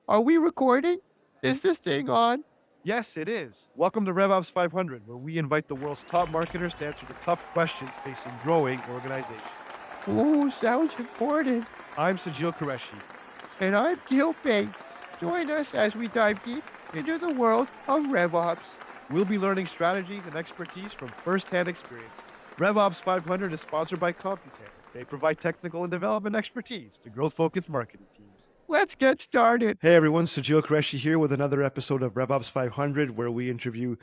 Are we recording? Is this thing on? Yes, it is. Welcome to RevOps 500, where we invite the world's top marketers to answer the tough questions facing growing organizations. Ooh, sounds important. I'm Sajil Qureshi. And I'm Gil Bates. Join us as we dive deep into the world of RevOps. We'll be learning strategies and expertise from firsthand experience. RevOps 500 is sponsored by Computan. They provide technical and development expertise to growth-focused marketing teams. Let's get started. Hey everyone, Sajil Qureshi here with another episode of RevOps 500, where we interview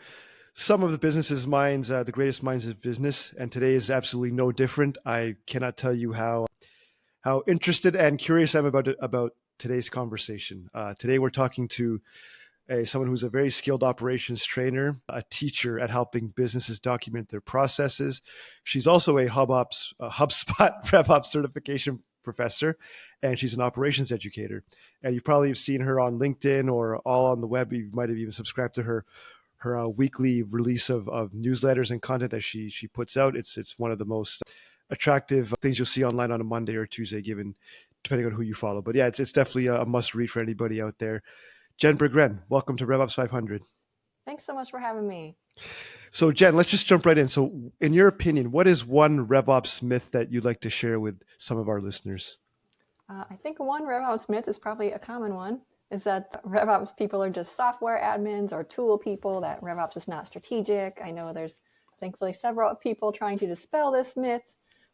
some of the business's minds, the greatest minds of business. And today is absolutely no different. I cannot tell you how interested and curious I'm about today's conversation. Today we're talking to someone who's a very skilled operations trainer, a teacher at helping businesses document their processes. She's also a HubSpot RevOps certification professor, and she's an operations educator. And you've probably seen her on LinkedIn or all on the web. You might have even subscribed to her weekly release of newsletters and content that she puts out. It's one of the most attractive things you'll see online on a Monday or Tuesday, depending on who you follow. But yeah, it's definitely a must read for anybody out there. Jen Bergren, welcome to RevOps 500. Thanks so much for having me. So Jen, let's just jump right in. So in your opinion, what is one RevOps myth that you'd like to share with some of our listeners? I think one RevOps myth is probably a common one, is that RevOps people are just software admins or tool people, that RevOps is not strategic. I know there's thankfully several people trying to dispel this myth,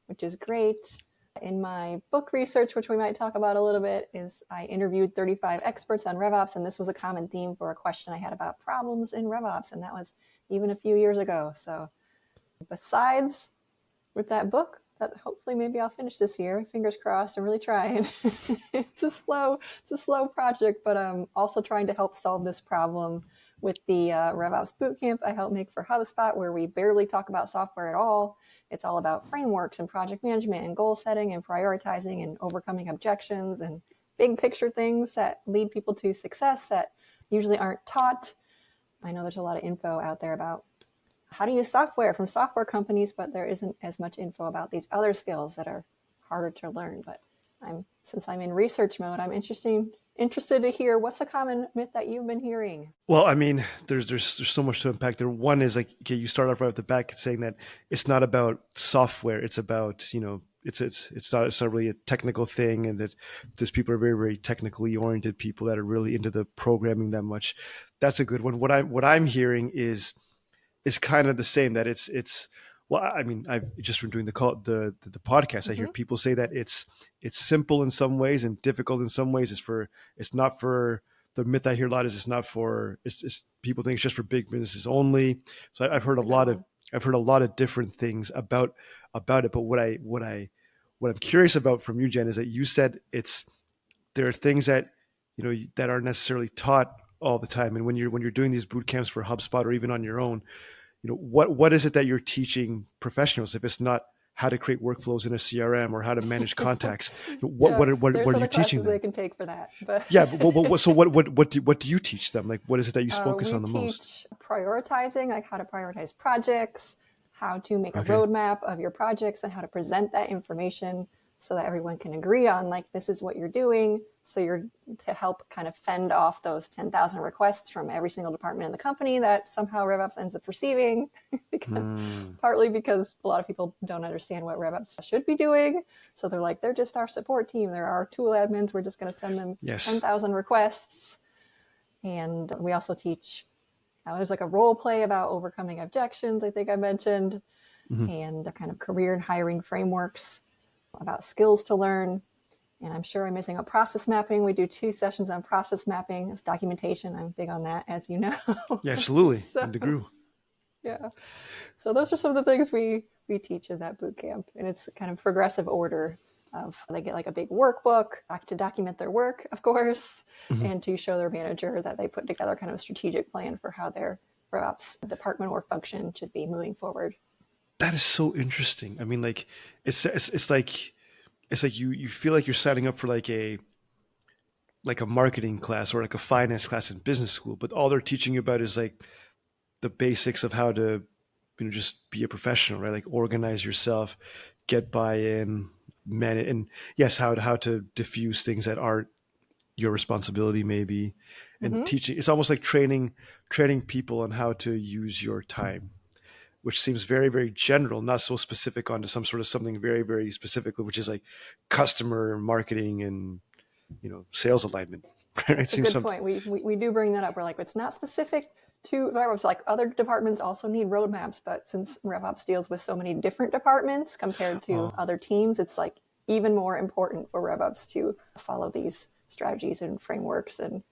which is great. In my book research, which we might talk about a little bit, is I interviewed 35 experts on RevOps, and this was a common theme for a question I had about problems in RevOps, and that was even a few years ago. So besides with that book, that hopefully maybe I'll finish this year, fingers crossed, I'm really trying. It's a slow project, but I'm also trying to help solve this problem with the RevOps bootcamp I help make for HubSpot, where we barely talk about software at all. It's all about frameworks and project management and goal setting and prioritizing and overcoming objections and big picture things that lead people to success that usually aren't taught. I know there's a lot of info out there about how to use software from software companies, but there isn't as much info about these other skills that are harder to learn. But since I'm in research mode, I'm interested to hear what's a common myth that you've been hearing. Well, I mean, there's so much to unpack there. One is like, okay, you start off right at the back saying that it's not about software. It's about, it's not really a technical thing, and that there's people who are very, very technically oriented people that are really into the programming that much. That's a good one. What I'm hearing is kind of the same, that it's well, I mean, I've just from doing the podcast, I hear people say that it's simple in some ways and difficult in some ways. It's not for the myth I hear a lot is it's people think it's just for big businesses only. So I've heard a lot of different things about it. But what I'm curious about from you, Jen, is that you said there are things that that aren't necessarily taught all the time. And when you're doing these boot camps for HubSpot or even on your own, what is it that you're teaching professionals? If it's not how to create workflows in a CRM or how to manage contacts, what are you teaching them? They can take for that. But yeah, so what do you teach them? Like, what is it that you focus on the most? Prioritizing, like how to prioritize projects, how to make a roadmap of your projects, and how to present that information so that everyone can agree on, like, this is what you're doing. So you're to help kind of fend off those 10,000 requests from every single department in the company that somehow RevOps ends up receiving, partly because a lot of people don't understand what RevOps should be doing. So they're like, they're just our support team. They're our tool admins. We're just going to send them 10,000 requests. And we also teach, there's like a role play about overcoming objections, I think I mentioned, and the kind of career and hiring frameworks about skills to learn. And I'm sure I'm missing a process mapping. We do 2 sessions on process mapping. It's documentation. I'm big on that, as you know. Yeah, absolutely. In the group. Yeah. So those are some of the things we teach in that boot camp. And it's kind of progressive order of, they get like a big workbook to document their work, of course, and to show their manager that they put together kind of a strategic plan for how their RevOps department or function should be moving forward. That is so interesting. I mean, like, it's like you feel like you're signing up for like a marketing class or like a finance class in business school, but all they're teaching you about is like the basics of how to, just be a professional, right? Like organize yourself, get buy-in, manage, and yes, how to diffuse things that aren't your responsibility maybe, and Mm-hmm. teaching. It's almost like training people on how to use your time, which seems very, very general, not so specific onto something very, very specific, which is like customer marketing and sales alignment. It That's a seems good something. point. We do bring that up. We're like, it's not specific to RevOps. Like other departments also need roadmaps, but since RevOps deals with so many different departments compared to other teams, it's like even more important for RevOps to follow these strategies and frameworks and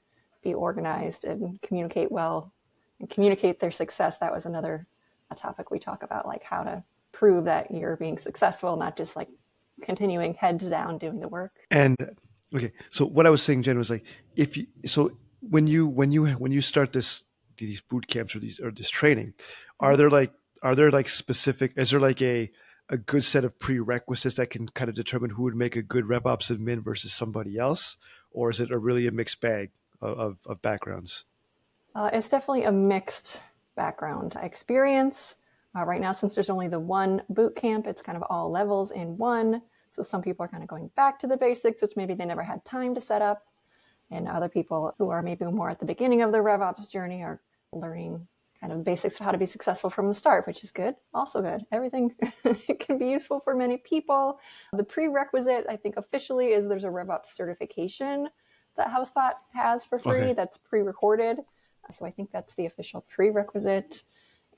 be organized and communicate well and communicate their success. That was another topic we talk about, like how to prove that you're being successful, not just like continuing heads down doing the work. And okay, so what I was saying, Jen, was like, if you so when you start these boot camps or this training, are Mhm. there like specific? Is there like a good set of prerequisites that can kind of determine who would make a good RevOps admin versus somebody else, or is it really a mixed bag of backgrounds? It's definitely a mixed background experience. Right now, since there's only the one boot camp, it's kind of all levels in one. So some people are kind of going back to the basics, which maybe they never had time to set up. And other people who are maybe more at the beginning of their RevOps journey are learning kind of basics of how to be successful from the start, which is good. Also good. Everything can be useful for many people. The prerequisite, I think officially, is there's a RevOps certification that HubSpot has for free Okay. that's pre-recorded. So I think that's the official prerequisite.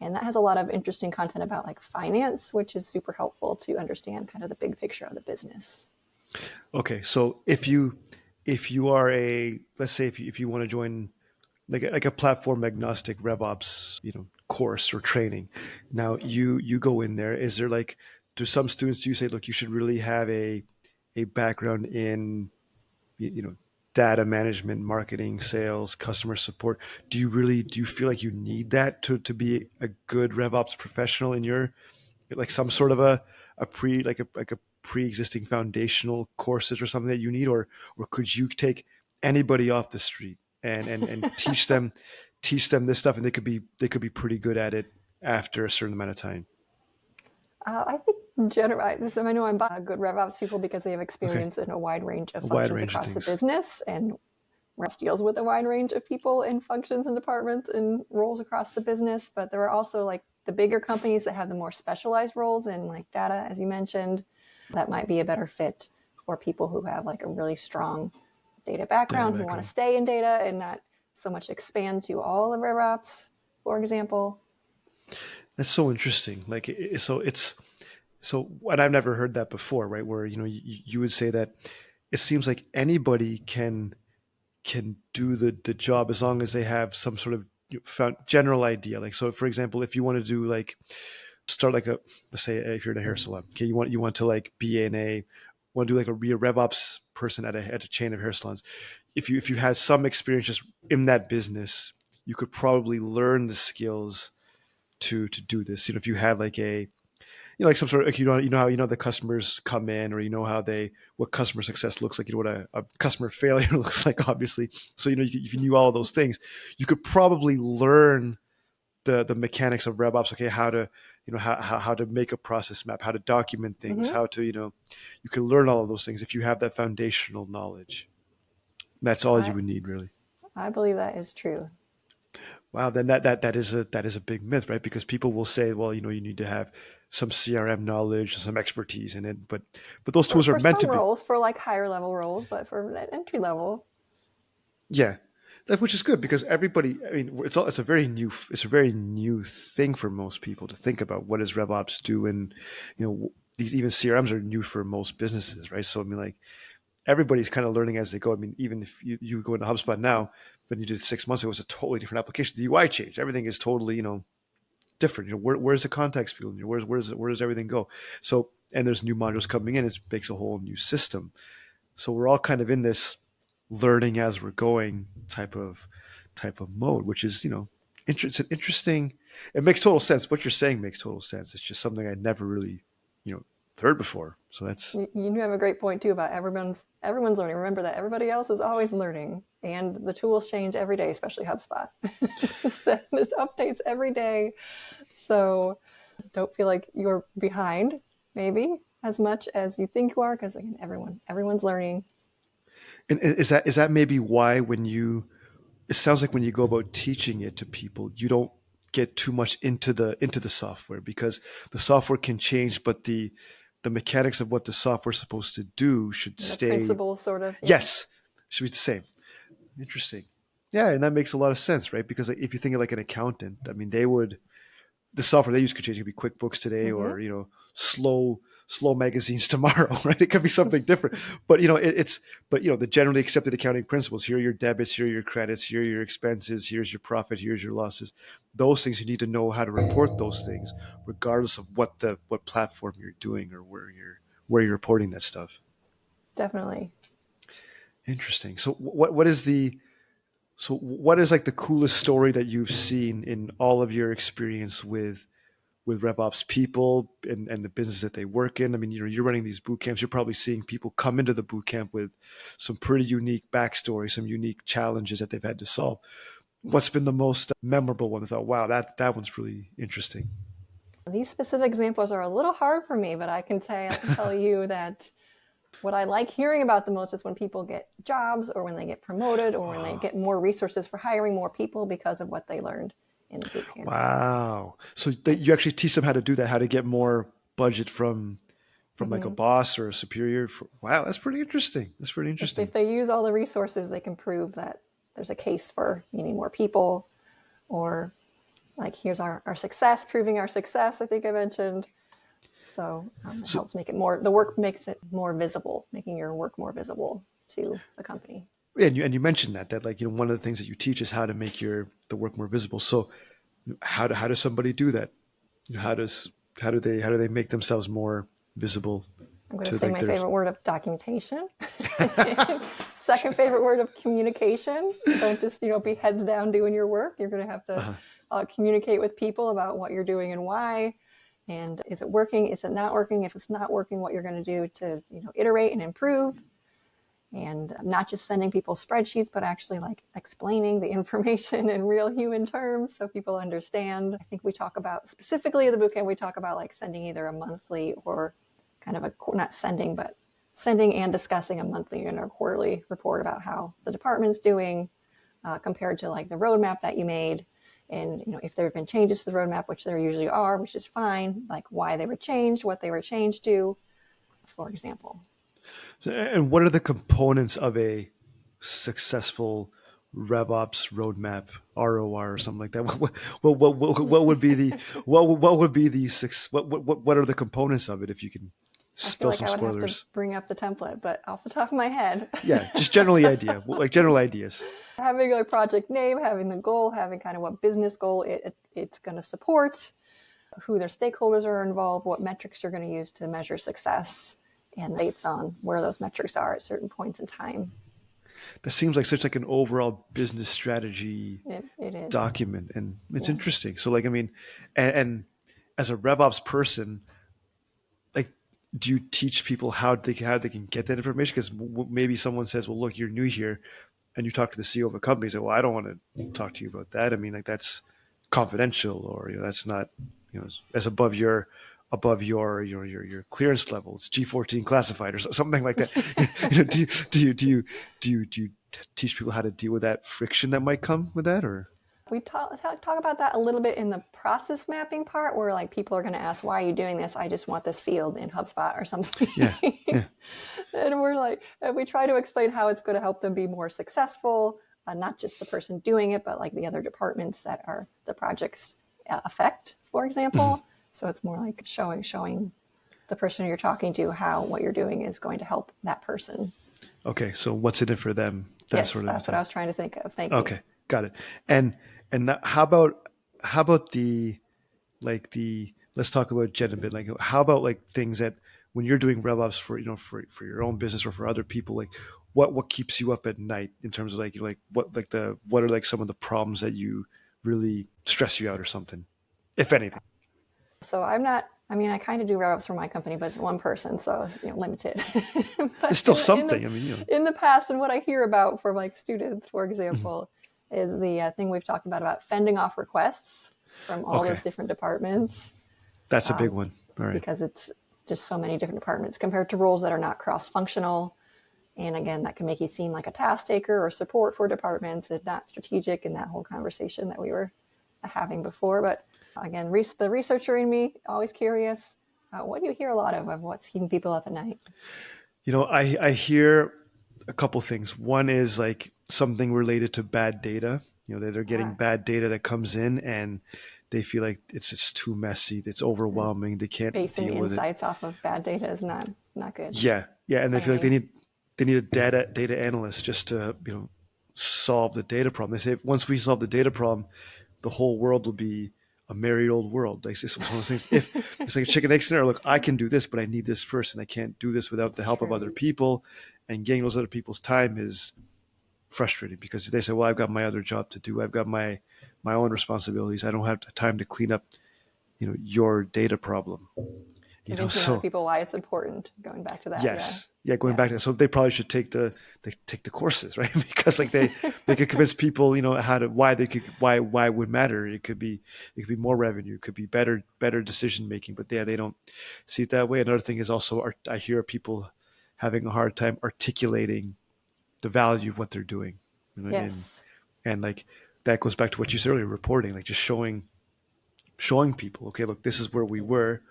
And that has a lot of interesting content about like finance, which is super helpful to understand kind of the big picture of the business. Okay. So if you are let's say if you want to join like a platform agnostic RevOps, course or training. Now you go in there. Is there like, do some students, do you say, look, you should really have a background in you know data management, marketing, sales, customer support? Do you feel like you need that to be a good RevOps professional in your, like some sort of a pre-existing foundational courses or something that you need, or could you take anybody off the street and teach them this stuff, and they could be pretty good at it after a certain amount of time? I think I know I'm good RevOps people because they have Okay. experience in a wide range of A wide functions range of across the things. business, and RevOps deals with a wide range of people and functions and departments and roles across the business. But there are also like the bigger companies that have the more specialized roles in like data, as you mentioned, that might be a better fit for people who have like a really strong data Data background, who want to background. stay in data and not so much expand to all of RevOps, for example. That's so interesting. Like, and I've never heard that before, right? Where you would say that it seems like anybody can do the job as long as they have some sort of general idea. Like, so for example, if you want to do like start like let's say if you're in a hair salon, okay, you want to like be want to do like be a RevOps person at a chain of hair salons. If you had some experience just in that business, you could probably learn the skills to do this. If you had like like some sort of, like, how the customers come in, or how what customer success looks like, what a customer failure looks like, obviously. So if you knew all of those things, you could probably learn the mechanics of RevOps. Okay, how to how to make a process map, how to document things, Mm-hmm. how to you can learn all of those things if you have that foundational knowledge. That's all you I would need, really. I believe that is true. Wow, then that is a big myth, right? Because people will say, well, you need to have some CRM knowledge, some expertise in it, but those for tools are for meant to some be, roles, for like higher level roles, but for that entry level, yeah, which is good because everybody. I mean, it's a very new thing for most people to think about. What does RevOps do? And these even CRMs are new for most businesses, right? So I mean, like, everybody's kind of learning as they go. I mean, even if you go into HubSpot now, when you did 6 months ago, it was a totally different application. The UI changed. Everything is totally different. Where's the context field? Where does everything go? So, and there's new modules coming in. It makes a whole new system. So we're all kind of in this learning as we're going type of mode, which is it's an interesting. It makes total sense. What you're saying makes total sense. It's just something I never really you know heard before. So that's you have a great point too about everyone's learning. Remember that everybody else is always learning, and the tools change every day, especially HubSpot. So there's updates every day, so don't feel like you're behind maybe as much as you think you are, because again, everyone's learning. And is that maybe why it sounds like when you go about teaching it to people, you don't get too much into the software, because the software can change, but the mechanics of what the software is supposed to do should The stay. principle sort of. Yeah. Yes, should be the same. Interesting. Yeah, and that makes a lot of sense, right? Because like, if you think of like an accountant, I mean, the software they use could change. It could be QuickBooks today, Mm-hmm. or slow magazines tomorrow, right? It could be something different. But the generally accepted accounting principles. Here are your debits. Here are your credits. Here are your expenses. Here's your profit. Here's your losses. Those things, you need to know how to report those things, regardless of what platform you're doing or where you're reporting that stuff. Definitely. Interesting. So what is like the coolest story that you've seen in all of your experience with RevOps people and the business that they work in? I mean, you're running these boot camps. You're probably seeing people come into the boot camp with some pretty unique backstory, some unique challenges that they've had to solve. What's been the most memorable one? I thought, wow, that one's really interesting. These specific examples are a little hard for me, but I can tell you that what I like hearing about the most is when people get jobs, or when they get promoted, or when they get more resources for hiring more people because of what they learned in the bootcamp. Wow. So you actually teach them how to do that, how to get more budget from like a boss or a superior. Wow, that's pretty interesting. That's pretty interesting. If they use all the resources, they can prove that there's a case for needing more people, or like, here's our success, proving our success, I think I mentioned. So it helps make it the work makes it more visible, making your work more visible to the company. And you mentioned that like, one of the things that you teach is how to make the work more visible. So how does somebody do that? How do they make themselves more visible? I'm going to say my favorite word of documentation. Second favorite word of communication. Don't just be heads down doing your work. You're going to have to communicate with people about what you're doing and why. And is it working? Is it not working? If it's not working, what you're going to do to iterate and improve. And not just sending people spreadsheets, but actually like explaining the information in real human terms so people understand. I think we talk about, specifically in the bootcamp, we talk about like sending either a monthly or kind of not sending, but sending and discussing a monthly and a quarterly report about how the department's doing compared to like the roadmap that you made. And if there have been changes to the roadmap, which there usually are, which is fine, like why they were changed, what they were changed to, for example. So, and what are the components of a successful RevOps roadmap, ROR, or something like that? What would be the what are the components of it, if you can spill some spoilers? I would have to bring up the template, but off the top of my head. Yeah, just general ideas. Having a project name, having the goal, having kind of what business goal it's going to support, who their stakeholders are involved, what metrics you're going to use to measure success, and dates on where those metrics are at certain points in time. That seems like such like an overall business strategy it is. document, and it's interesting. So like, I mean, and as a RevOps person, like, do you teach people how they can get that information? Because maybe someone says, well, look, you're new here, and you talk to the CEO of a company, you say, well, I don't want to talk to you about that. I mean, like, that's confidential, or that's not, as above your clearance level. It's G14 classified or something like that. Do you teach people how to deal with that friction that might come with that, or? We talk about that a little bit in the process mapping part, where like people are going to ask, why are you doing this? I just want this field in HubSpot or something. Yeah. And we're like, we try to explain how it's going to help them be more successful, not just the person doing it, but like the other departments that are the projects affect, for example. Mm-hmm. So it's more like showing the person you're talking to how what you're doing is going to help that person. Okay, so what's in it for them? That's what I was trying to think of. Thank you. Okay, got it. And how about the let's talk about Jen a bit. Like, how about like things that when you're doing RevOps for your own business or for other people, like what keeps you up at night in terms of what are like some of the problems that you really stress you out or something, if anything? So I kind of do RevOps for my company, but it's one person, so it's limited. It's still something. In the past, and what I hear about from like students, for example, is the thing we've talked about fending off requests from all those different departments. That's a big one. All right. Because it's just so many different departments compared to roles that are not cross-functional. And again, that can make you seem like a task taker or support for departments and not strategic in that whole conversation that we were having before. But again, the researcher in me, always curious. What do you hear a lot of what's keeping people up at night? I hear a couple things. One is like something related to bad data. They're getting bad data that comes in and they feel like it's just too messy. It's overwhelming. They can't Basing deal with it. insights off of bad data is not good. Yeah. And they feel like they need a data analyst just to, solve the data problem. They say once we solve the data problem, the whole world will be a merry old world. Like it's one of those things. If it's like a chicken egg scenario, look, I can do this, but I need this first, and I can't do this without the help of other people. And getting those other people's time is frustrating because they say, well, I've got my other job to do. I've got my own responsibilities. I don't have time to clean up, your data problem. So people why it's important. Going back to that. Yes. Going back to that. So they probably should take the courses, right? Because like they could convince people, why it would matter. It could be more revenue. It could be better decision making. But they don't see it that way. Another thing is also I hear people having a hard time articulating the value of what they're doing. Yes. And like that goes back to what you said earlier, reporting, like just showing people, okay, look, this is where we were.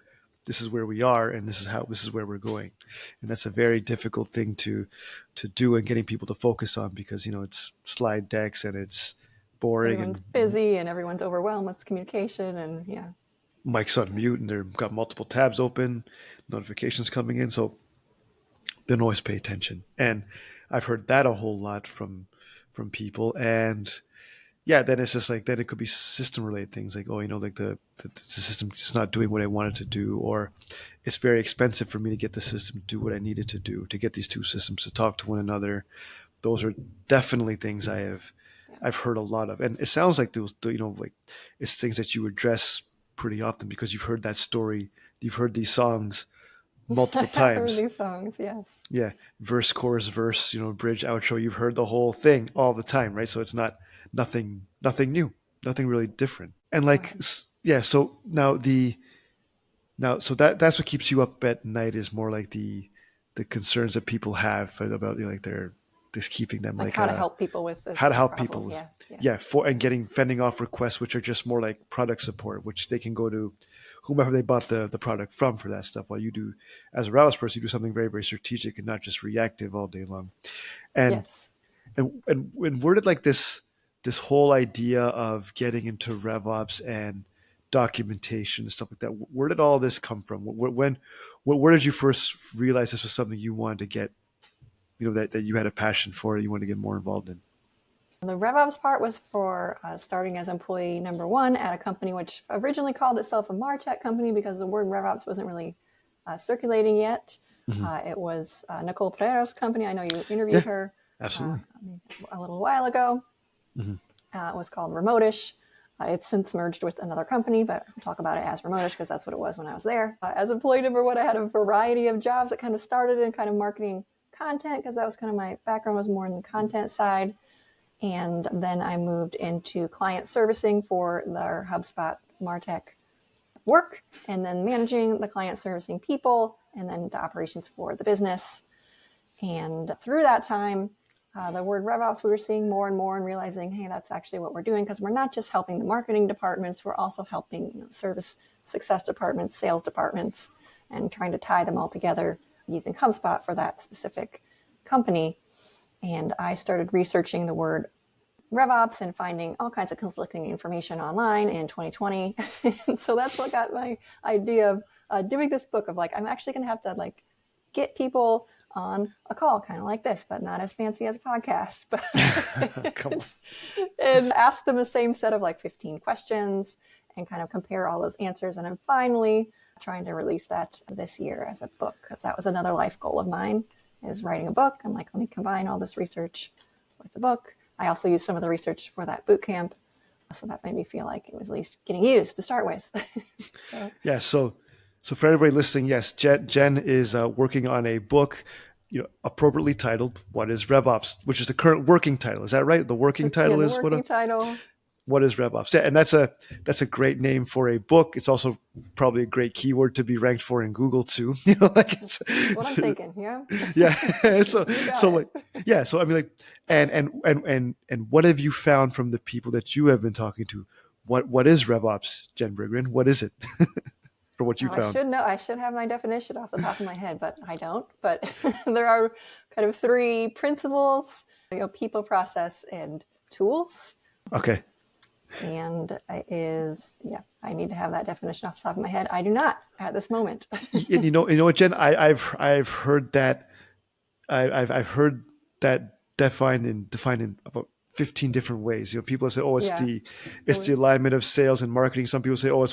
This is where we are, and this is where we're going. And that's a very difficult thing to do and getting people to focus on because, it's slide decks and it's boring. Everyone's busy and everyone's overwhelmed with communication and Mic's on mute and they've got multiple tabs open, notifications coming in. So they don't always pay attention. And I've heard that a whole lot from people. And then it's just like, then it could be system related things like, like the system is not doing what I wanted to do, or it's very expensive for me to get the system to do what I needed to do, to get these two systems to talk to one another. Those are definitely things I've heard a lot of. And it sounds like those, like it's things that you address pretty often because you've heard that story. You've heard these songs multiple times. I've heard these songs, yes. Yeah. Verse, chorus, verse, bridge, outro. You've heard the whole thing all the time, right? So it's nothing new, nothing really different. And like, so so that's what keeps you up at night is more like the concerns that people have about, like they're just keeping them like how to help people with this. How to help problem. people. And fending off requests, which are just more like product support, which they can go to whomever they bought the product from for that stuff. While you do, as a RevOps person, you do something very, very strategic and not just reactive all day long. And, and where did like this whole idea of getting into RevOps and documentation and stuff like that, where did all this come from? Where did you first realize this was something you wanted to get, that you had a passion for, you wanted to get more involved in? The RevOps part was for starting as employee number one at a company which originally called itself a MarTech company because the word RevOps wasn't really circulating yet. Mm-hmm. It was Nicole Pereiro's company. I know you interviewed her. Absolutely. A little while ago. Mm-hmm. It was called Remotish. It's since merged with another company, but I'll talk about it as Remotish because that's what it was when I was there. As employee number one, I had a variety of jobs that kind of started in kind of marketing content because that was kind of my background was more in the content side. And then I moved into client servicing for their HubSpot MarTech work and then managing the client servicing people and then the operations for the business. And through that time, the word RevOps, we were seeing more and more and realizing, hey, that's actually what we're doing because we're not just helping the marketing departments, we're also helping service success departments, sales departments, and trying to tie them all together using HubSpot for that specific company. And I started researching the word RevOps and finding all kinds of conflicting information online in 2020. And so that's what got my idea of doing this book of like, I'm actually going to have to like get people on a call kind of like this, but not as fancy as a podcast, but and ask them the same set of like 15 questions and kind of compare all those answers. And I'm finally trying to release that this year as a book because that was another life goal of mine is writing a book. I'm like, let me combine all this research with the book. I also used some of the research for that bootcamp. So that made me feel like it was at least getting used to start with. So for everybody listening, yes, Jen is working on a book, appropriately titled "What is RevOps," which is the current working title. Is that right? The working title is the working title. What is RevOps? Yeah, and that's a great name for a book. It's also probably a great keyword to be ranked for in Google too. Like it's What I'm thinking, yeah. yeah. so You got so it. like yeah. So I mean like and what have you found from the people that you have been talking to? What is RevOps, Jen Bergren? What is it? From what you Now, I found? should know. I should have my definition off the top of my head, but I don't. But there are kind of three principles: people, process, and tools. Okay. And I need to have that definition off the top of my head. I do not at this moment. And you know what, Jen? I've heard that I've heard that defined in about 15 different ways. People have said, "Oh, Yeah. it's the alignment of sales and marketing." Some people say, "Oh,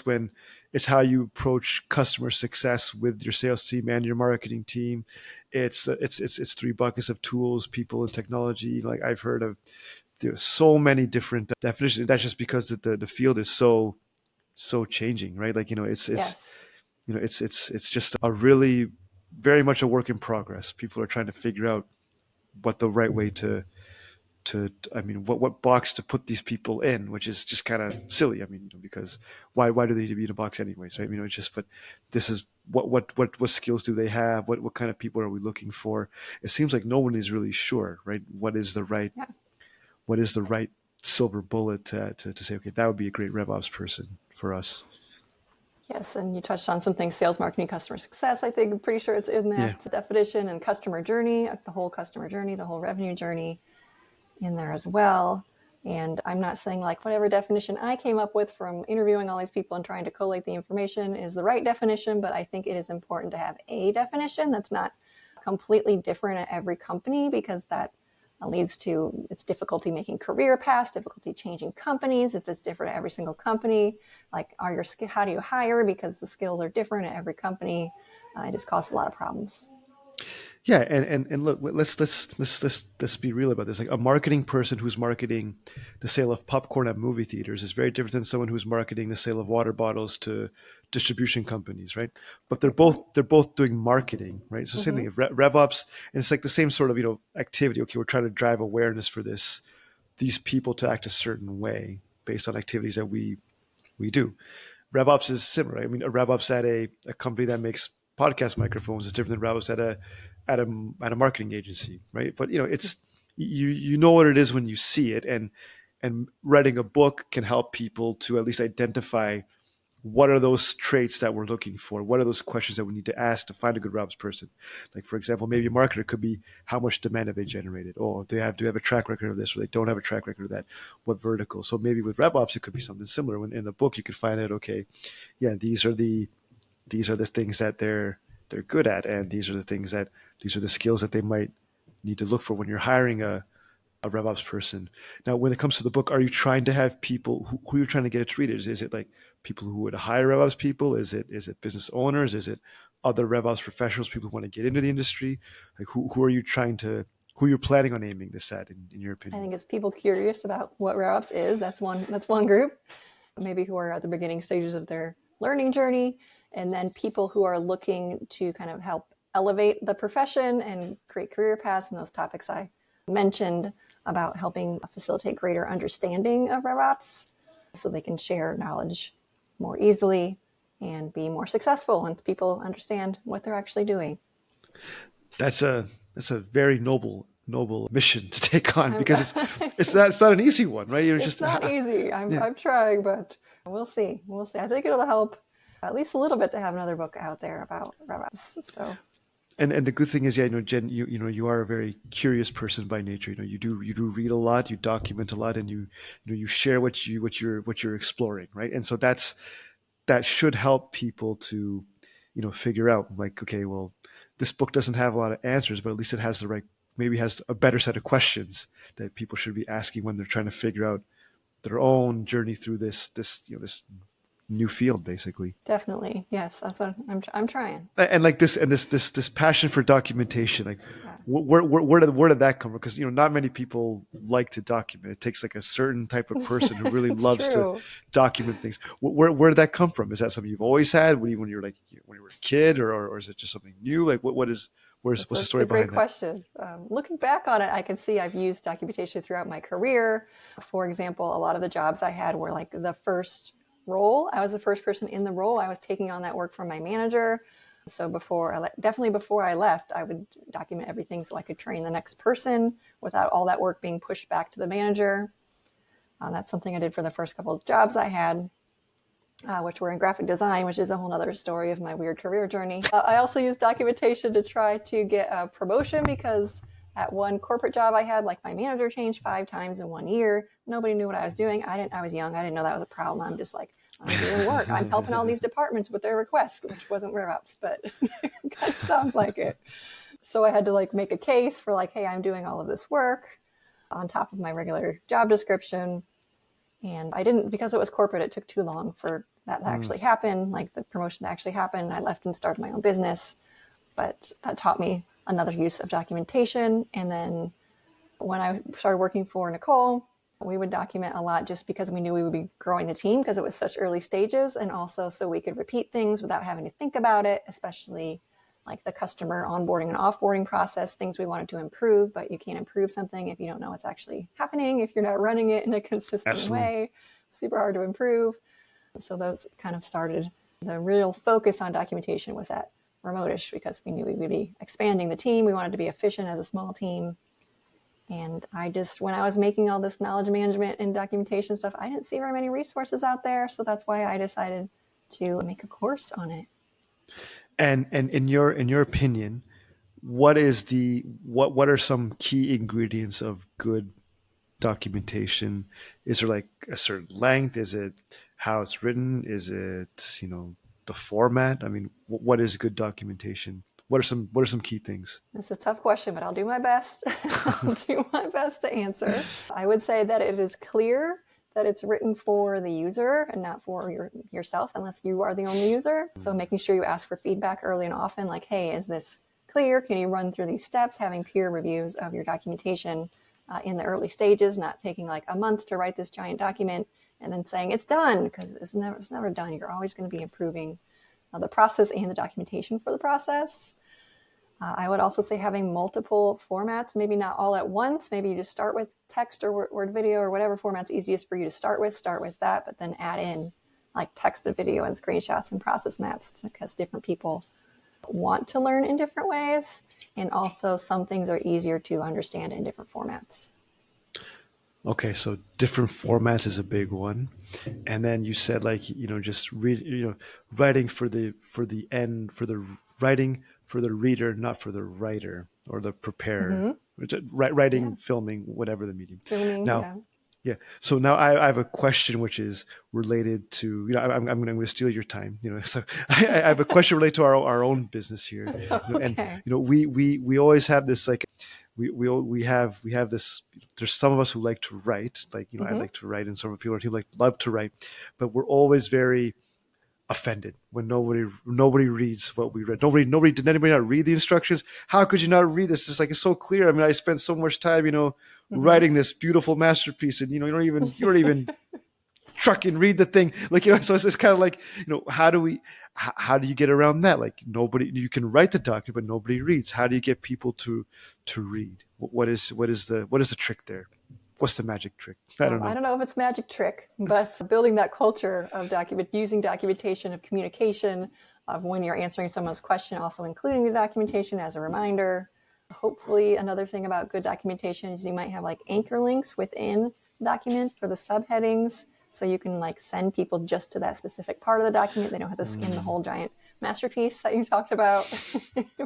it's how you approach customer success with your sales team and your marketing team." It's three buckets of tools, people, and technology. Like I've heard of so many different definitions. That's just because the field is so changing, right? Like Yes. it's just a really very much a work in progress. People are trying to figure out what the right way to I mean what box to put these people in, which is just kind of silly. I mean, because why do they need to be in a box anyways, right? It's just, but this is what skills do they have? What kind of people are we looking for? It seems like no one is really sure, right? What is the right silver bullet to say, okay, that would be a great RevOps person for us. Yes, and you touched on some things: sales, marketing, customer success. I think I'm pretty sure it's in that definition, and customer journey, the whole customer journey, the whole revenue journey in there as well. And I'm not saying like whatever definition I came up with from interviewing all these people and trying to collate the information is the right definition, but I think it is important to have a definition that's not completely different at every company, because that leads to its difficulty making career paths, difficulty changing companies if it's different at every single company. Like, how do you hire, because the skills are different at every company? It just causes a lot of problems. Yeah, and look, let's be real about this. Like a marketing person who's marketing the sale of popcorn at movie theaters is very different than someone who's marketing the sale of water bottles to distribution companies, right? But they're both doing marketing, right? So same thing. If RevOps, and it's like the same sort of activity. Okay, we're trying to drive awareness for these people to act a certain way based on activities that we do. RevOps is similar. I mean, a RevOps at a company that makes podcast microphones is different than RevOps at a marketing agency, right? But it's you know what it is when you see it, and writing a book can help people to at least identify what are those traits that we're looking for, what are those questions that we need to ask to find a good RevOps person. Like, for example, maybe a marketer could be, how much demand have they generated? Or do they have a track record of this, or they don't have a track record of that? What vertical? So maybe with RevOps it could be something similar. When in the book you could find out, okay, yeah, these are the things that they're good at, and these are the skills that they might need to look for when you're hiring a RevOps person. Now, when it comes to the book, are you trying to have people who you're trying to get it to read? Is it like people who would hire RevOps people? Is it business owners? Is it other RevOps professionals, people who want to get into the industry? Like who are you who you're planning on aiming this at, in your opinion? I think it's people curious about what RevOps is. That's one group, maybe who are at the beginning stages of their learning journey, and then people who are looking to kind of help elevate the profession and create career paths, and those topics I mentioned about helping facilitate greater understanding of RevOps so they can share knowledge more easily and be more successful once people understand what they're actually doing. That's a very noble mission to take on, because it's not an easy one, right? It's not easy. I'm trying, but we'll see. I think it'll help at least a little bit to have another book out there about RevOps. So. And the good thing is, Jen, you are a very curious person by nature. You do read a lot, you document a lot, and you share what you're exploring, right? And so that should help people to, figure out, like, okay, well, this book doesn't have a lot of answers, but at least it has maybe has a better set of questions that people should be asking when they're trying to figure out their own journey through this new field, basically. Definitely, yes. That's what I'm trying. And like this passion for documentation, like where did that come from? Because not many people like to document. It takes like a certain type of person who really loves to document things. Where did that come from? Is that something you've always had when you were a kid, or is it just something new? Like what What's the story That's a great behind that? question. Looking back on it, I can see I've used documentation throughout my career. For example, a lot of the jobs I had were like the first role. I was the first person in the role. I was taking on that work from my manager. So definitely before I left, I would document everything so I could train the next person without all that work being pushed back to the manager. That's something I did for the first couple of jobs I had, which were in graphic design, which is a whole other story of my weird career journey. I also used documentation to try to get a promotion because at one corporate job I had, like my manager changed 5 times in 1 year. Nobody knew what I was doing. I was young. I didn't know that was a problem. I'm just like, I'm doing work. I'm helping all these departments with their requests, which wasn't RevOps, but it kind of sounds like it. So I had to like make a case for like, hey, I'm doing all of this work on top of my regular job description. And I didn't, because it was corporate, it took too long for that to actually happen, like the promotion to actually happen. I left and started my own business, but that taught me another use of documentation. And then when I started working for Nicole, we would document a lot just because we knew we would be growing the team because it was such early stages, and also so we could repeat things without having to think about it, especially like the customer onboarding and offboarding process, things we wanted to improve, but you can't improve something if you don't know what's actually happening, if you're not running it in a consistent way. Super hard to improve. So those kind of started. The real focus on documentation was at Remotish because we knew we would be expanding the team. We wanted to be efficient as a small team. And when I was making all this knowledge management and documentation stuff, I didn't see very many resources out there. So that's why I decided to make a course on it. And in your opinion, what are some key ingredients of good documentation? Is there like a certain length? Is it how it's written? Is it, the format? I mean, what is good documentation? What are some key things? It's a tough question, but I'll do my best. I'll do my best to answer. I would say that it is clear that it's written for the user and not for yourself, unless you are the only user. So making sure you ask for feedback early and often, like, hey, is this clear? Can you run through these steps? Having peer reviews of your documentation in the early stages, not taking like a month to write this giant document and then saying it's done, because it's never done. You're always going to be improving the process and the documentation for the process. I would also say having multiple formats, maybe not all at once. Maybe you just start with text or word video or whatever format's easiest for you to start with that, but then add in like text and video and screenshots and process maps, because different people want to learn in different ways. And also some things are easier to understand in different formats. Okay, so different formats is a big one. And then you said like, just writing for the writing for the reader, not for the writer or the preparer. Writing, filming, whatever the medium. Filming, now, yeah. So now I have a question which is related to, I'm going to steal your time. So I have a question related to our own business here. Okay. And we always have this like, we have this. There's some of us who like to write, like I like to write, and some people on our team love to write, but we're always very offended when nobody reads what we read. Did anybody not read the instructions? How could you not read this? It's so clear. I mean, I spent so much time, writing this beautiful masterpiece, and you don't even trucking read the thing, so it's kind of like, how do you get around that? Like, you can write the document, but nobody reads. How do you get people to read? What is the trick there? What's the magic trick? I don't know. I don't know if it's magic trick, but building that culture of using documentation of communication, of when you're answering someone's question, also including the documentation as a reminder. Hopefully another thing about good documentation is you might have like anchor links within the document for the subheadings. So you can like send people just to that specific part of the document. They don't have to skim the whole giant masterpiece that you talked about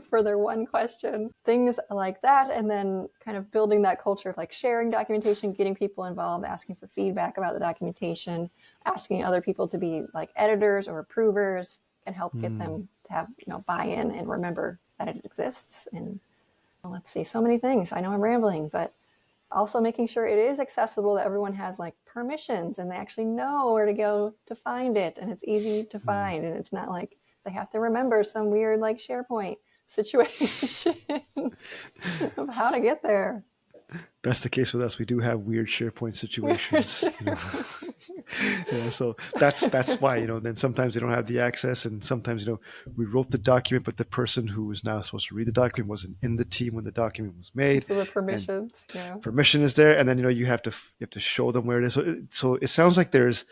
for their one question. Things like that. And then kind of building that culture of like sharing documentation, getting people involved, asking for feedback about the documentation, asking other people to be like editors or approvers, can help get them to have, buy-in and remember that it exists. And let's see, so many things. I know I'm rambling, but also making sure it is accessible, that everyone has like permissions and they actually know where to go to find it, and it's easy to find, and it's not like they have to remember some weird like SharePoint situation of how to get there. That's the case with us. We do have weird SharePoint situations. So that's why, then sometimes they don't have the access, and sometimes, we wrote the document, but the person who was now supposed to read the document wasn't in the team when the document was made. So the And permissions, yeah. permission is there, and then you have to show them where it is. So it sounds like there's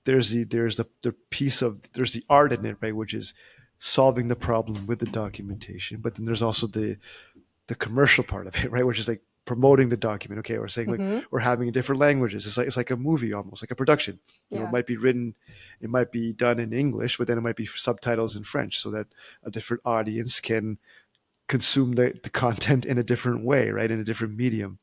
the piece of, there's the art in it, right, which is solving the problem with the documentation, but then there's also the commercial part of it, right, which is like promoting the document, okay, or saying like, or having different languages. It's like a movie, almost like a production. It might be written, it might be done in English, but then it might be subtitles in French, so that a different audience can consume the content in a different way, right, in a different medium.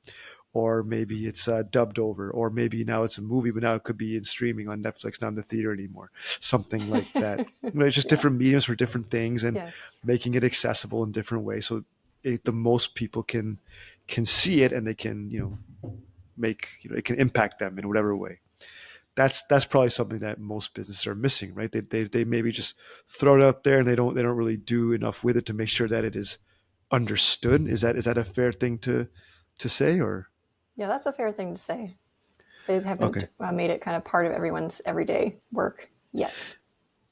Or maybe it's dubbed over, or maybe now it's a movie, but now it could be in streaming on Netflix, not in the theater anymore. Something like that. It's just different mediums for different things, and making it accessible in different ways, so the most people can see it, and they can make it can impact them in whatever way. That's probably something that most businesses are missing, right? They maybe just throw it out there, and they don't really do enough with it to make sure that it is understood. Is that a fair thing to say, or? Yeah, that's a fair thing to say. They haven't made it kind of part of everyone's everyday work yet.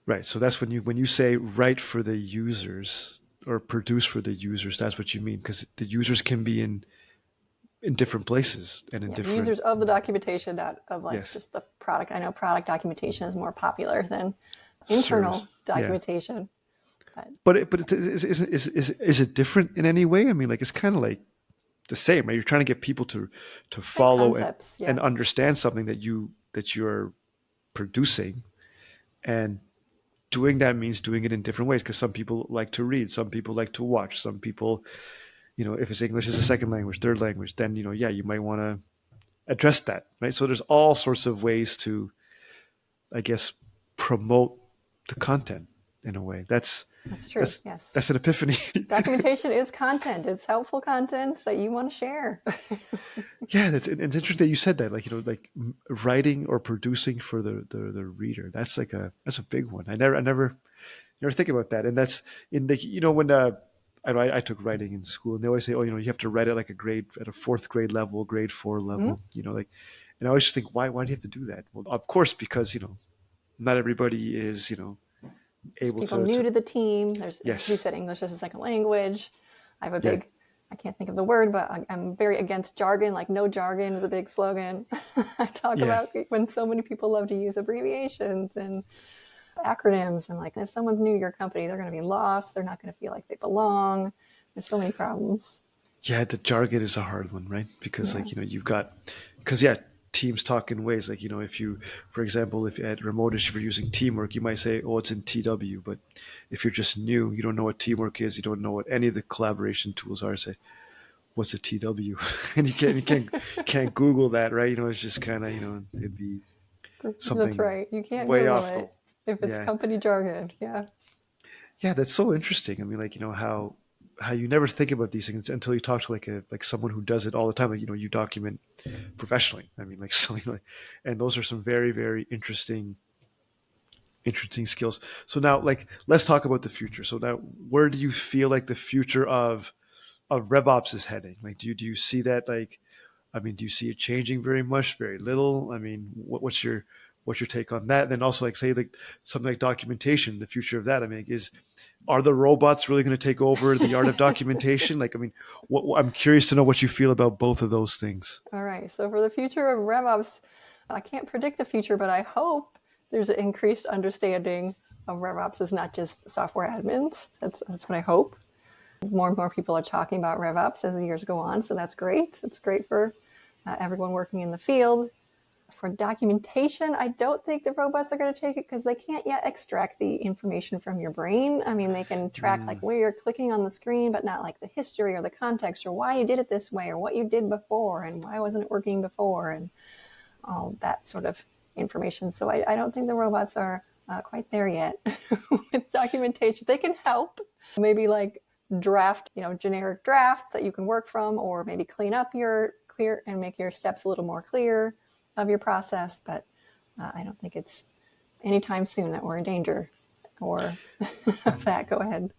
Right. So that's when you say write for the users or produce for the users, that's what you mean, because the users can be in different places and in different... The users of the documentation, not of just the product. I know product documentation is more popular than internal documentation. Yeah. But is it different in any way? I mean, like, it's kind of like the same, right? You're trying to get people to follow and understand something that you're producing, and doing that means doing it in different ways, because some people like to read, some people like to watch, some people, if it's English as a second language, third language, then you might want to address that, right? So there's all sorts of ways to, I guess, promote the content in a way. That's true. That's an epiphany. Documentation is content. It's helpful content that you want to share. Yeah, it's interesting that you said that. Like, like writing or producing for the reader. That's like that's a big one. I never think about that. And that's in the when I took writing in school, and they always say, you have to write it like at a fourth grade level, grade 4 level. And I always just think, why do you have to do that? Well, of course, because not everybody is able people new to the team. There's who said English as a second language. I have a big, I can't think of the word, but I'm very against jargon. Like, no jargon is a big slogan. I talk about when so many people love to use abbreviations and acronyms. And like, if someone's new to your company, they're going to be lost. They're not going to feel like they belong. There's so many problems. Yeah, the jargon is a hard one, right? Because you've got, teams talk in ways like, if you, for example, if at Remotish, if you're using teamwork, you might say, it's in TW. But if you're just new, you don't know what teamwork is, you don't know what any of the collaboration tools are, say, what's a TW? And you can't Google that, right? It's just kind of, it'd be something. That's right. You can't way Google off it if it's company jargon. Yeah. Yeah, that's so interesting. I mean, like, how you never think about these things until you talk to like someone who does it all the time. Like, you document professionally. I mean, like, something like, and those are some very, very interesting skills. So now, like, let's talk about the future. So now, where do you feel like the future of RevOps is heading? Like, do you see that? Like, I mean, do you see it changing very much, very little? I mean, what's your take on that? And then also, like, say, like something like documentation, the future of that. I mean, are the robots really going to take over the art of documentation? Like, I mean, I'm curious to know what you feel about both of those things. All right. So for the future of RevOps, I can't predict the future, but I hope there's an increased understanding of RevOps as not just software admins. That's what I hope. More and more people are talking about RevOps as the years go on, so that's great. It's great for everyone working in the field. For documentation, I don't think the robots are going to take it because they can't yet extract the information from your brain. I mean, they can track like where you're clicking on the screen, but not like the history or the context or why you did it this way or what you did before and why wasn't it working before and all that sort of information. So I don't think the robots are quite there yet with documentation. They can help, maybe like draft, generic draft that you can work from, or maybe clean up your clear and make your steps a little more clear of your process, but I don't think it's anytime soon that we're in danger or that. Go ahead.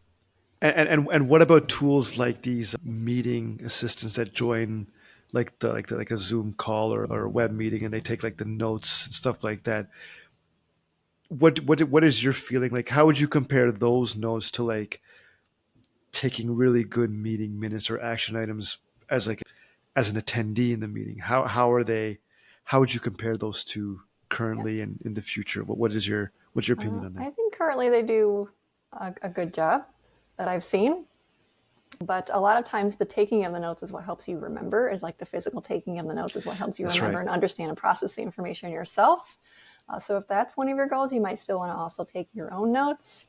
And what about tools like these meeting assistants that join like a Zoom call or a web meeting, and they take like the notes and stuff like that. What is your feeling like? How would you compare those notes to like taking really good meeting minutes or action items as like as an attendee in the meeting? How are they? How would you compare those two Yeah. currently and in the future? What's your opinion on that? I think currently they do a good job that I've seen. But a lot of times the taking of the notes is what helps you remember, is like the physical taking of the notes is what helps you That's remember right. and understand and process the information yourself. So if that's one of your goals, you might still want to also take your own notes.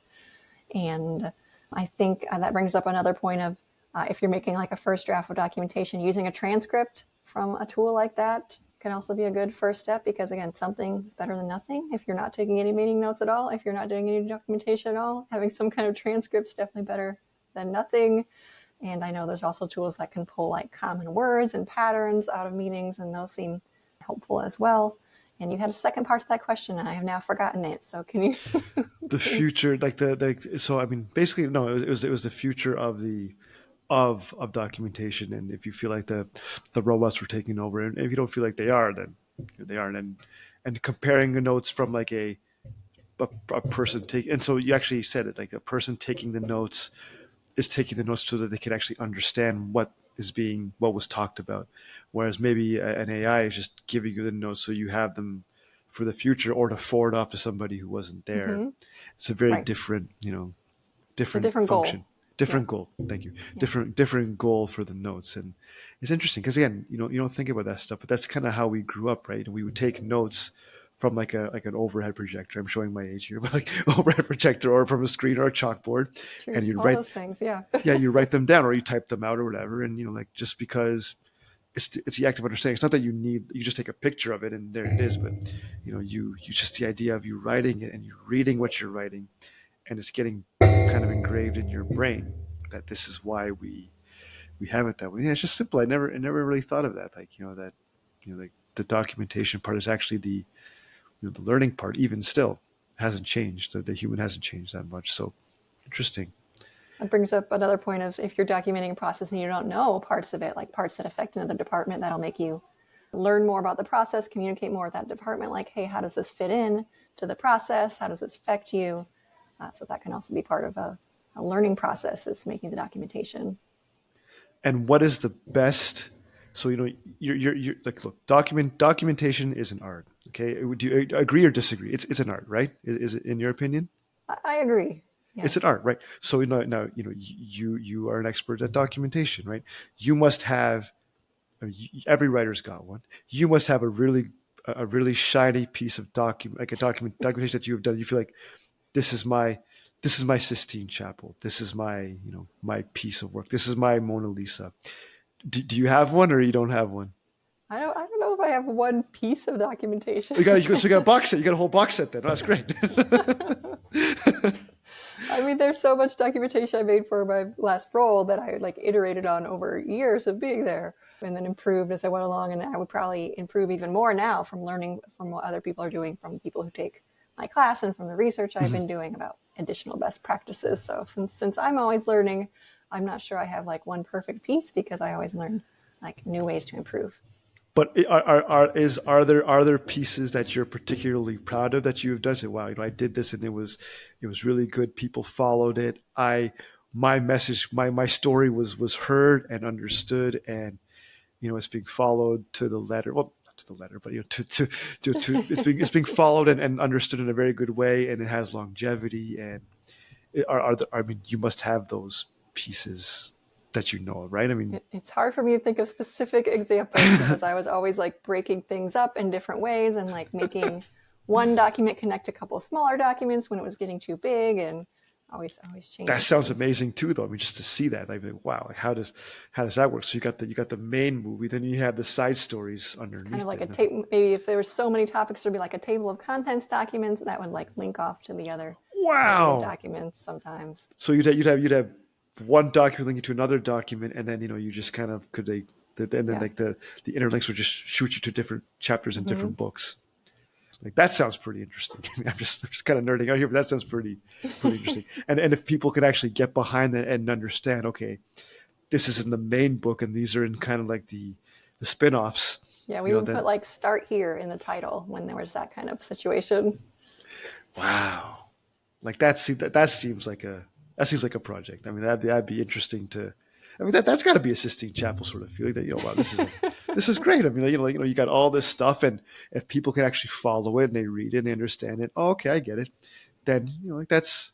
And I think that brings up another point of if you're making like a first draft of documentation, using a transcript from a tool like that can also be a good first step, because again, something is better than nothing. If you're not taking any meeting notes at all, if you're not doing any documentation at all, having some kind of transcript is definitely better than nothing. And I know there's also tools that can pull like common words and patterns out of meetings, and those seem helpful as well. And you had a second part to that question, and I have now forgotten it. So can you? The future, like so I mean, basically, no, it was the future of of documentation, and if you feel like the robots were taking over, and if you don't feel like they are, then they aren't, and comparing the notes from like a person take, and so you actually said it, like a person taking the notes is taking the notes so that they can actually understand what was talked about, whereas maybe an AI is just giving you the notes so you have them for the future or to forward off to somebody who wasn't there. Mm-hmm. It's a very Right. different, It's a different different goal. function, different Yeah. goal. Thank you. Yeah. Different goal for the notes, and it's interesting because again, you don't think about that stuff, but that's kind of how we grew up, right? We would take notes from like an overhead projector. I'm showing my age here, but like overhead projector, or from a screen or a chalkboard, and True. you'd All write, those things. Yeah. yeah, you write them down or you type them out or whatever, and like just because it's the act of understanding. It's not that you just take a picture of it and there it is, but you just the idea of you writing it and you reading what you're writing, and it's getting kind of engraved in your brain that this is why we have it that way. Yeah, it's just simple. I never really thought of that. Like like the documentation part is actually the learning part. Even still, hasn't changed. The human hasn't changed that much. So interesting. That brings up another point of, if you're documenting a process and you don't know parts of it, like parts that affect another department, that'll make you learn more about the process, communicate more with that department. Like, hey, how does this fit in to the process? How does this affect you? So that can also be part of a learning process, is making the documentation. And what is the best? So you're like, look, documentation is an art. Okay, do you agree or disagree? It's an art, right? Is it, in your opinion? I agree. It's Yes. an art, right? So now you are an expert at documentation, right? You must have, I mean, every writer's got one. You must have a really shiny piece of documentation that you have done. You feel like this is my Sistine Chapel. This is my my piece of work. This is my Mona Lisa. Do you have one or you don't have one? I don't know if I have one piece of documentation. So you got a box set. You got a whole box set then. Oh, that's great. I mean, there's so much documentation I made for my last role that I like iterated on over years of being there, and then improved as I went along. And I would probably improve even more now from learning from what other people are doing, from people who take my class, and from the research I've been doing about additional best practices. So since I'm always learning, I'm not sure I have like one perfect piece, because I always learn like new ways to improve. But are there pieces that you're particularly proud of that you've done? Say, wow, I did this and it was really good. People followed it. My message, my story was heard and understood, and it's being followed to the letter. Well, not to the letter, but to it's being followed and understood in a very good way, and it has longevity. And I mean, you must have those pieces that of, right? I mean, It's hard for me to think of specific examples, because I was always like breaking things up in different ways, and like making one document connect a couple of smaller documents when it was getting too big, and always changing that sounds things. amazing too, though. I mean, just to see that, like, wow, like how does that work? So you got the main movie, then you have the side stories underneath. Kind of like a it. table. Maybe if there were so many topics, there'd be like a table of contents documents that would like link off to the other Wow. documents sometimes. So you'd have one document linking to another document, and then you just kind of and then Yeah. like the interlinks would just shoot you to different chapters in different books. Like that sounds pretty interesting. I mean, I'm just kind of nerding out here, but that sounds pretty interesting. And if people could actually get behind that and understand, okay, this is in the main book, and these are in kind of like the the spin-offs. Yeah, we would put like start here in the title when there was that kind of situation. Wow. Like that seems like a project. I mean, that'd be interesting to. I mean, that's got to be a Sistine Chapel sort of feeling that, wow, this is great. I mean, you got all this stuff, and if people can actually follow it and they read it and they understand it, oh, okay, I get it. Then like that's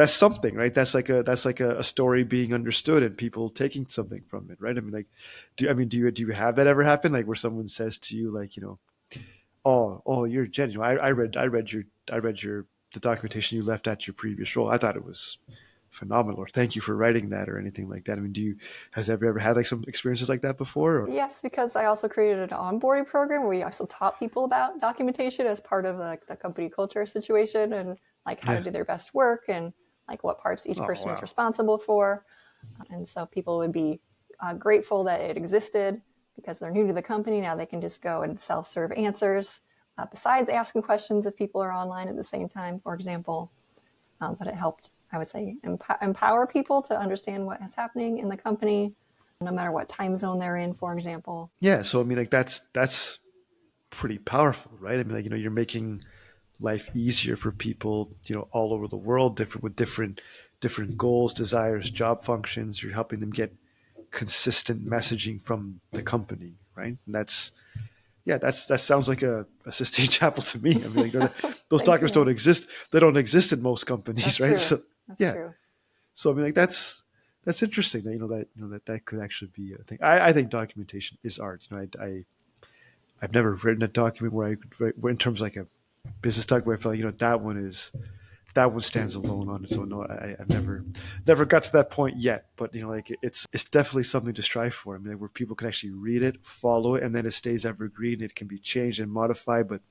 something, right? That's like a story being understood and people taking something from it, right? I mean, like, do you have that ever happen? Like where someone says to you, like, oh, you're Jen. I read your the documentation you left at your previous role. I thought it was phenomenal, or thank you for writing that, or anything like that. I mean, has ever had like some experiences like that before? Or? Yes, because I also created an onboarding program where we also taught people about documentation as part of like the company culture situation, and like how to do their best work, and like what parts each person is responsible for. And so people would be grateful that it existed because they're new to the company. Now they can just go and self-serve answers besides asking questions if people are online at the same time, for example. But it helped, I would say, empower people to understand what is happening in the company, no matter what time zone they're in, for example. Yeah. So, I mean, like that's pretty powerful, right? I mean, like, you're making life easier for people, all over the world, with different goals, desires, job functions. You're helping them get consistent messaging from the company, right? And that sounds like a Sistine Chapel to me. I mean, like those documents don't exist. They don't exist in most companies, that's right? True. So that's true. So I mean, like that's interesting that that could actually be a thing. I think documentation is art. I've never written a document where in terms of like a business doc, where I felt like, that one stands alone on its own. No, I've never got to that point yet, but like it's definitely something to strive for. I mean, like, where people can actually read it, follow it, and then it stays evergreen. It can be changed and modified, but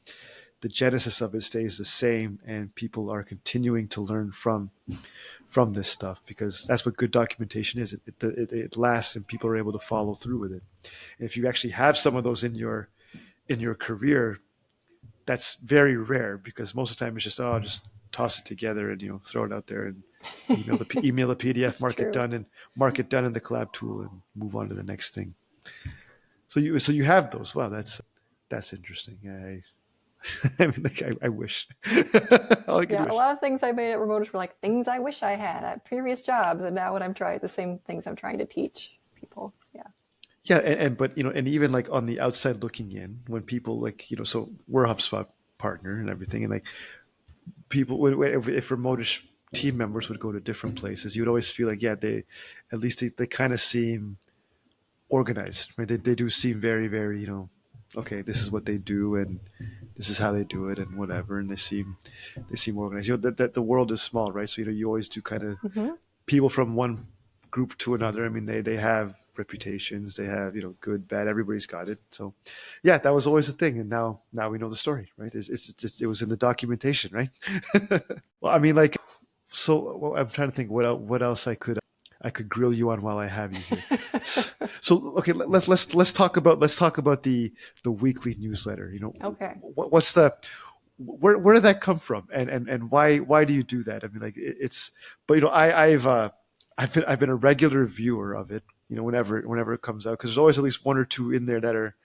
the genesis of it stays the same, and people are continuing to learn from this stuff, because that's what good documentation is. It lasts, and people are able to follow through with it. And if you actually have some of those in your career, that's very rare, because most of the time it's just just toss it together and throw it out there and email the PDF, mark it done in the collab tool, and move on to the next thing. So you have those. Wow, that's interesting. I mean, like, I wish. A lot of things I made at Remotish were like things I wish I had at previous jobs, and now what I'm trying, the same things I'm trying to teach people. Yeah, but and even like on the outside looking in, when people like so we're a HubSpot partner and everything, and like people if Remotish team members would go to different places, you would always feel like they at least they kind of seem organized, right? They do seem very, very okay, this is what they do and this is how they do it and whatever, and they seem organized. That the world is small, right? So you always do kind of people from one group to another. I mean, they have reputations, they have good, bad, everybody's got it. So yeah, that was always a thing, and now we know the story, right? It was in the documentation, right? Well, I mean, like, so I'm trying to think what else I could grill you on while I have you here. So okay, let's talk about the weekly newsletter. Okay. What's where did that come from, and why do you do that? I mean, like, but I've been a regular viewer of it. Whenever it comes out, because there's always at least one or two in there that are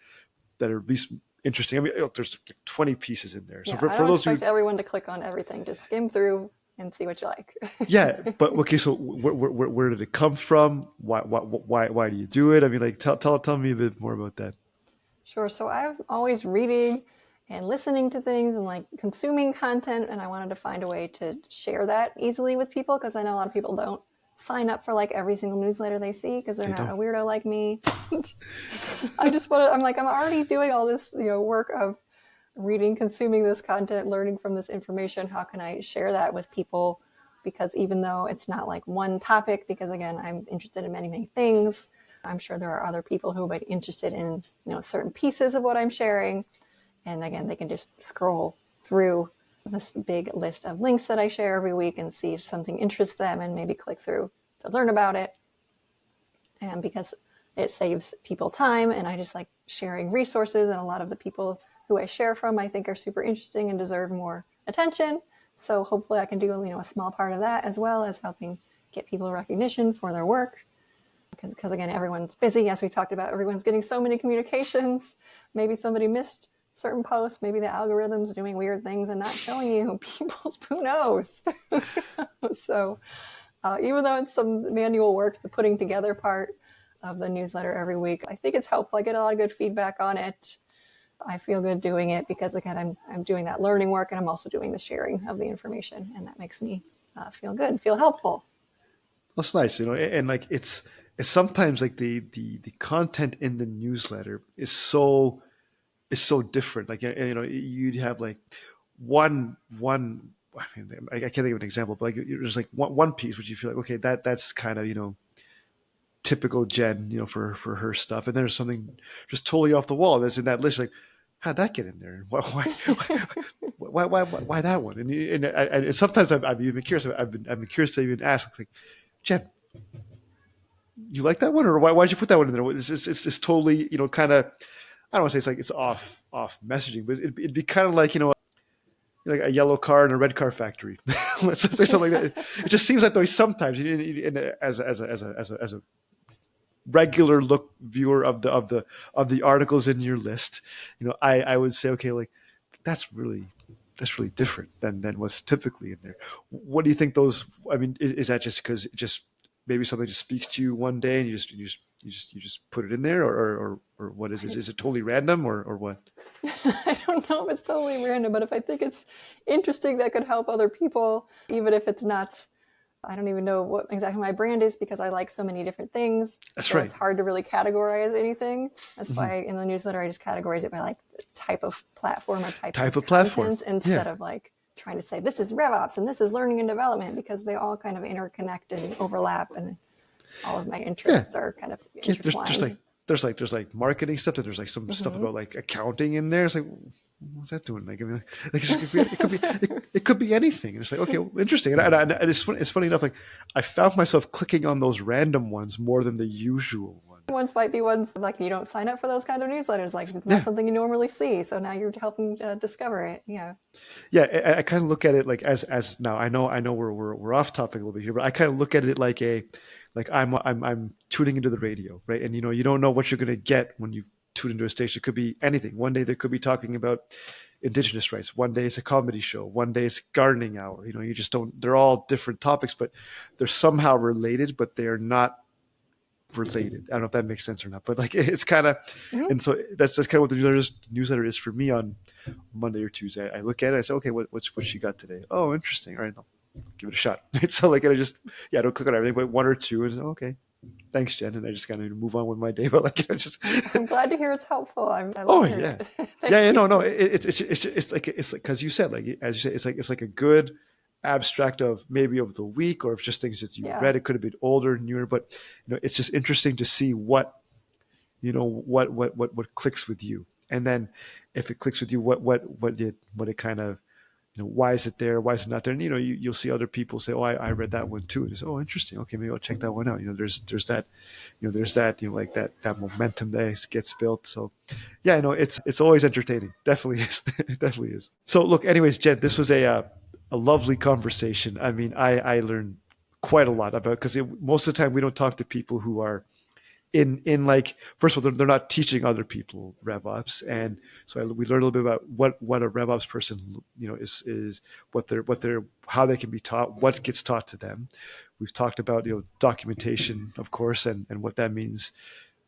at least interesting. I mean, there's 20 pieces in there. So I don't expect everyone to click on everything. Just skim through and see what you like. Yeah, but okay. So where did it come from? Why do you do it? I mean, like, tell me a bit more about that. Sure. So I'm always reading and listening to things and like consuming content, and I wanted to find a way to share that easily with people, because I know a lot of people don't sign up for like every single newsletter they see because they're not a weirdo like me. I'm already doing all this work of reading, consuming this content, learning from this information. How can I share that with people? Because even though it's not like one topic, because again, I'm interested in many, many things, I'm sure there are other people who might be interested in certain pieces of what I'm sharing. And again, they can just scroll through this big list of links that I share every week and see if something interests them and maybe click through to learn about it. And because it saves people time, and I just like sharing resources, and a lot of the people who I share from I think are super interesting and deserve more attention. So hopefully I can do a small part of that, as well as helping get people recognition for their work. because again, everyone's busy, as we talked about. Everyone's getting so many communications. Maybe somebody missed certain posts. Maybe the algorithm's doing weird things and not showing you people's. Who knows? So even though it's some manual work, the putting together part of the newsletter every week, I think it's helpful. I get a lot of good feedback on it. I feel good doing it because, again, I'm doing that learning work, and I'm also doing the sharing of the information, and that makes me feel good, feel helpful. That's nice, and like it's sometimes like the content in the newsletter is so different. Like, you'd have like one. I mean, I can't think of an example, but like there's like one piece which you feel like, okay, that's kind of typical Jen, for her stuff, and there's something just totally off the wall that's in that list. Like, how'd that get in there? Why that one? And sometimes I've even curious. I've been curious to even ask, like, Jen, you like that one, or why'd you put that one in there? It's totally, kind of. I don't want to say it's off messaging, but it'd be kind of like like a yellow car and a red car factory. Let's say something like that. It just seems like though sometimes as a regular look viewer of the articles in your list, I would say, okay, like that's really different than what's typically in there. What do you think those? I mean, is that just because just maybe something just speaks to you one day and you just put it in there, or what is it? Is it totally random or what? I don't know if it's totally random, but if I think it's interesting that could help other people, even if it's not, I don't even know what exactly my brand is because I like so many different things. That's so right. It's hard to really categorize anything. That's why in the newsletter I just categorize it by like type of platform or type of platform instead of like trying to say this is RevOps and this is learning and development, because they all kind of interconnect and overlap, and all of my interests are kind of intertwined. There's like marketing stuff. There's like some stuff about like accounting in there. It's like, what's that doing? Like, I mean, like it could be anything. And it's like, okay, well, interesting. And it's funny enough. Like, I found myself clicking on those random ones more than the usual one. Ones might be ones like you don't sign up for those kind of newsletters. Like it's not something you normally see. So now you're helping discover it. Yeah. Yeah, I kind of look at it like as now. I know we're off topic a little bit here, but I kind of look at it like I'm tuning into the radio, right? And you don't know what you're going to get when you tune into a station. It could be anything. One day they could be talking about Indigenous rights. One day it's a comedy show. One day it's gardening hour. You just don't. They're all different topics, but they're somehow related, but they are not related. I don't know if that makes sense or not, but like it's kind of, and so that's kind of what the newsletter is for me on Monday or Tuesday. I look at it, I say, okay, what she got today? Oh, interesting. All right, I'll give it a shot. So like I just I don't click on everything, but one or two, and okay, thanks, Jen, and I just kind of move on with my day. But like I'm glad to hear it's helpful. I oh yeah, no, it's like because you said, like as you said, it's like a good abstract of maybe of the week, or if just things that you read. It could have been older, newer, but it's just interesting to see what clicks with you, and then if it clicks with you, what it kind of, why is it there, why is it not there, and you'll see other people say, oh, I read that one too, and it's, oh, interesting, okay, maybe I'll check that one out. There's that like that momentum that gets built. So yeah, it's always entertaining. Definitely is. It definitely is. So look, anyways, Jen, this was a lovely conversation. I mean, I learned quite a lot about, because most of the time we don't talk to people who are in like, first of all, they're not teaching other people RevOps, and so we learned a little bit about what a RevOps person is, what they're how they can be taught, what gets taught to them. We've talked about documentation, of course, and what that means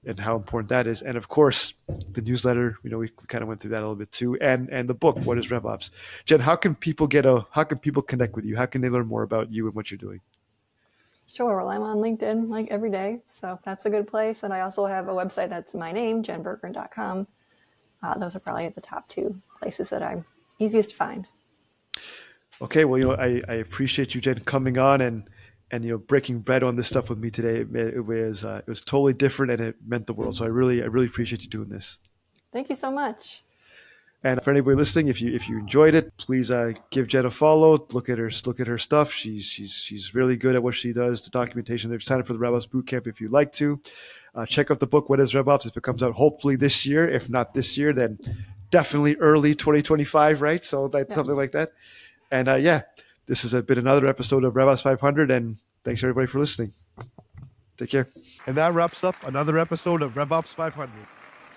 and how important that is, and of course the newsletter. We kind of went through that a little bit too, and the book, What is RevOps? Jen, how can people connect with you? How can they learn more about you and what you're doing? Sure. Well, I'm on LinkedIn like every day, so that's a good place. And I also have a website that's my name, jenbergren.com. Those are probably the top two places that I'm easiest to find. Okay. Well, I appreciate you, Jen, coming on and breaking bread on this stuff with me today. It was totally different, and it meant the world. So I really appreciate you doing this. Thank you so much. And for anybody listening, if you enjoyed it, please give Jen a follow. Look at her stuff. She's really good at what she does. The documentation. Sign up for the RevOps bootcamp if you'd like to. Check out the book, What is RevOps? If it comes out hopefully this year. If not this year, then definitely early 2025, right? So that's something like that. And this has been another episode of RevOps 500. And thanks everybody for listening. Take care. And that wraps up another episode of RevOps 500.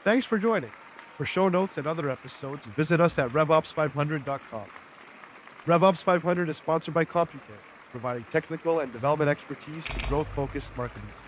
Thanks for joining. For show notes and other episodes, visit us at RevOps500.com. RevOps 500 is sponsored by CompuCare, providing technical and development expertise to growth-focused marketing teams.